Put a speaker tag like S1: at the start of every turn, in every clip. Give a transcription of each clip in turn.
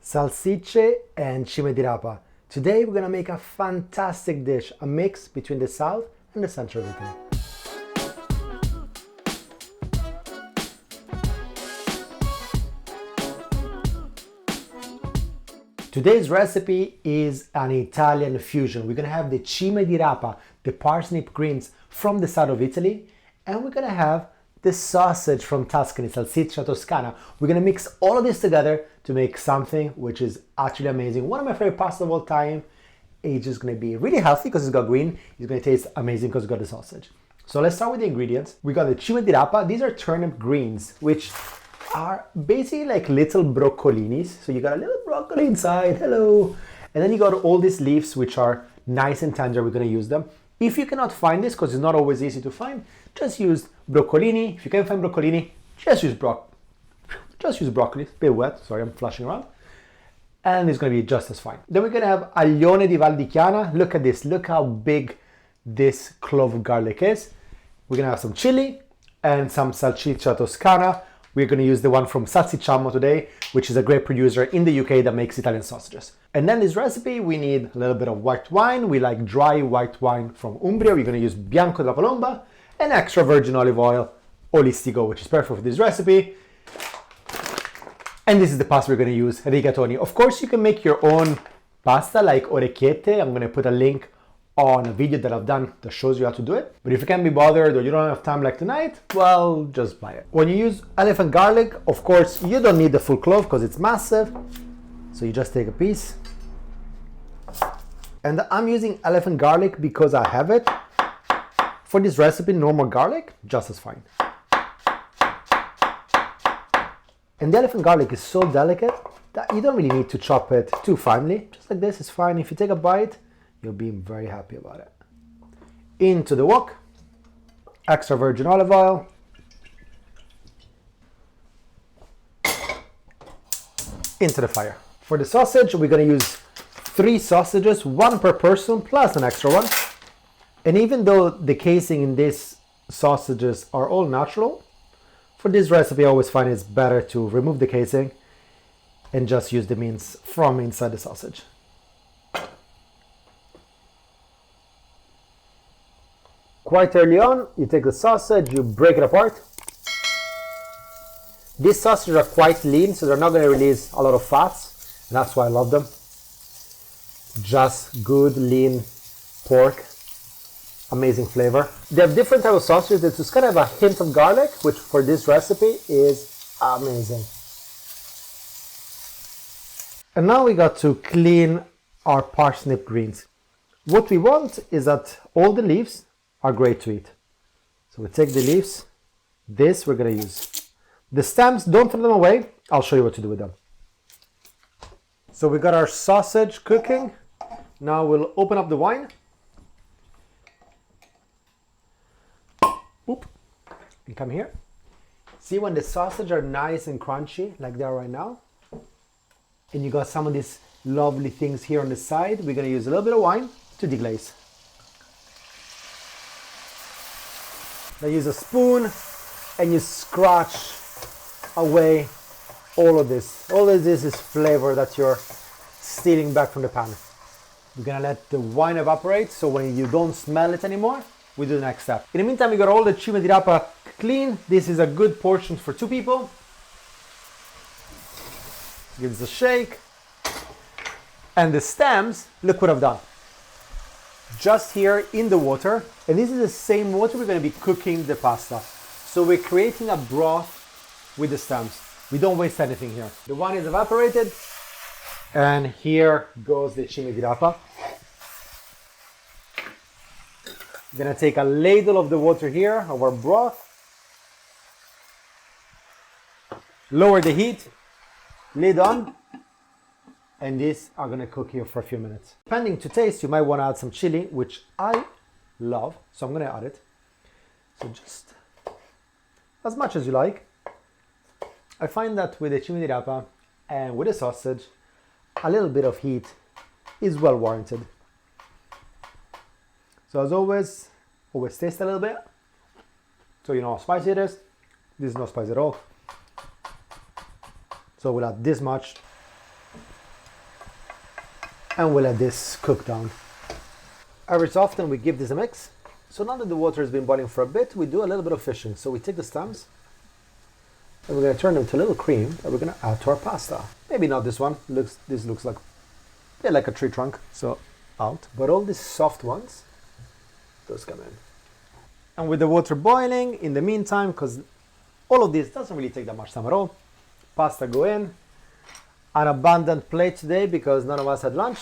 S1: Salsiccia and Cime di Rapa. Today we're gonna make a fantastic dish, a mix between the south and the center of Italy. Today's recipe is an Italian fusion. We're gonna have the Cime di Rapa, the parsnip greens from the south of Italy, and we're gonna have the sausage from Tuscany, Salsiccia Toscana. We're gonna mix all of this together to make something which is actually amazing. One of my favorite pasta of all time. It's just gonna be really healthy because it's got green. It's gonna taste amazing because it's got the sausage. So let's start with the ingredients. We got the Cime di Rapa. These are turnip greens, which are basically like little broccolinis. So you got a little broccoli inside, hello. And then you got all these leaves, which are nice and tender. We're gonna use them. If you cannot find this, because it's not always easy to find, just use broccolini. If you can't find broccolini, just use broccoli. It's a bit wet, sorry, I'm flushing around. And it's gonna be just as fine. Then we're gonna have aglione di Val di Chiana. Look at this, look how big this clove of garlic is. We're gonna have some chili and some salsiccia toscana. We're gonna use the one from Salsicciamo today, which is a great producer in the UK that makes Italian sausages. And then this recipe, we need a little bit of white wine. We like dry white wine from Umbria. We're gonna use Bianco della Palomba and extra virgin olive oil, Olistico, which is perfect for this recipe. And this is the pasta we're gonna use, Rigatoni. Of course, you can make your own pasta like orecchiette. I'm gonna put a link on a video that I've done that shows you how to do it. But if you can't be bothered or you don't have time like tonight, well, just buy it. When you use elephant garlic, of course, you don't need the full clove because it's massive. So you just take a piece. And I'm using elephant garlic because I have it. For this recipe, normal garlic, just as fine. And the elephant garlic is so delicate that you don't really need to chop it too finely. Just like this is fine. If you take a bite, you'll be very happy about it. Into the wok, extra virgin olive oil, into the fire. For the sausage, we're gonna use 3 sausages, 1 per person plus an extra one. And even though the casing in these sausages are all natural, for this recipe I always find it's better to remove the casing and just use the meats from inside the sausage. Quite early on, you take the sausage, you break it apart. These sausages are quite lean, so they're not going to release a lot of fats, and that's why I love them. Just good, lean pork, amazing flavor. They have different types of sausages. They just kind of have a hint of garlic, which for this recipe is amazing. And now we got to clean our parsnip greens. What we want is that all the leaves are great to eat. So we take the leaves. This we're gonna use. The stems, don't throw them away. I'll show you what to do with them. So we got our sausage cooking. Now we'll open up the wine. Oop. And come here. See when the sausage are nice and crunchy like they are right now? And you got some of these lovely things here on the side. We're gonna use a little bit of wine to deglaze. Now use a spoon and you scratch away all of this. All of this is flavor that you're stealing back from the pan. We're gonna let the wine evaporate, so when you don't smell it anymore, we do the next step. In the meantime, we got all the Cime di Rapa clean. This is a good portion for 2 people. Give this a shake. And the stems, look what I've done. Just here in the water, and this is the same water we're going to be cooking the pasta. So we're creating a broth with the stems. We don't waste anything here. The wine is evaporated, and here goes the Cime di Rapa. We're going to take a ladle of the water here, of our broth. Lower the heat, lid on. And these are gonna cook here for a few minutes. Depending to taste, you might want to add some chili, which I love, so I'm gonna add it. So just as much as you like. I find that with the Cime di Rapa and with the sausage, a little bit of heat is well warranted. So as always taste a little bit, so you know how spicy it is. This is not spicy at all. So we'll add this much. And we'll let this cook down. Every so often we give this a mix. So now that the water has been boiling for a bit, we do a little bit of fishing. So we take the stems and we're going to turn them to a little cream that we're going to add to our pasta. Maybe not this one. This looks like, yeah, like a tree trunk. So out. But all these soft ones, those come in. And with the water boiling, in the meantime, because all of this doesn't really take that much time at all, pasta go in. An abundant plate today because none of us had lunch.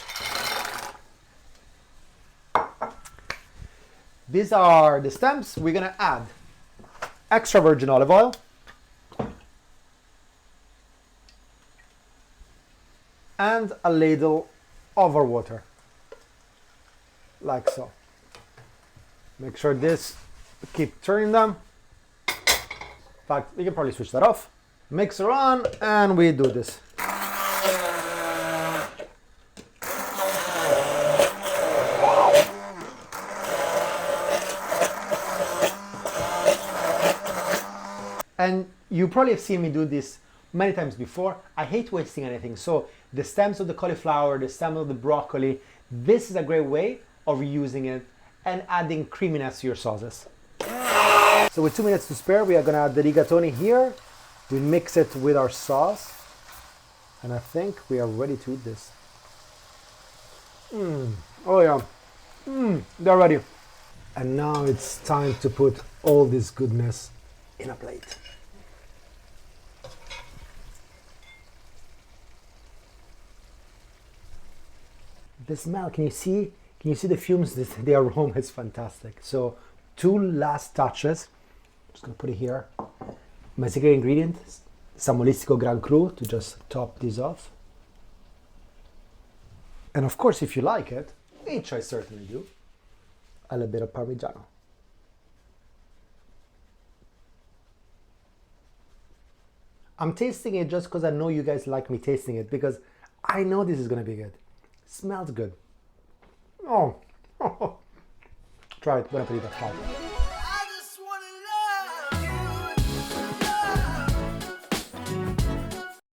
S1: These are the stems. We're gonna add extra virgin olive oil and a ladle of our water, like so. Make sure this, keep turning them. In fact, we can probably switch that off. Mixer on, and we do this. And you probably have seen me do this many times before. I hate wasting anything. So the stems of the cauliflower, the stem of the broccoli, this is a great way of reusing it and adding creaminess to your sauces. So with 2 minutes to spare, we are gonna add the rigatoni here. We mix it with our sauce. And I think we are ready to eat this. Oh yeah, they're ready. And now it's time to put all this goodness in a plate. The smell, can you see the fumes? The aroma is fantastic. So 2 last touches. Just gonna put it here. My secret ingredient, Samolistico Gran Cru, to just top this off. And of course, if you like it, which I certainly do, a little bit of Parmigiano. I'm tasting it just because I know you guys like me tasting it, because I know this is gonna be good. Smells good. Oh, try it. Buon appetito. Ciao.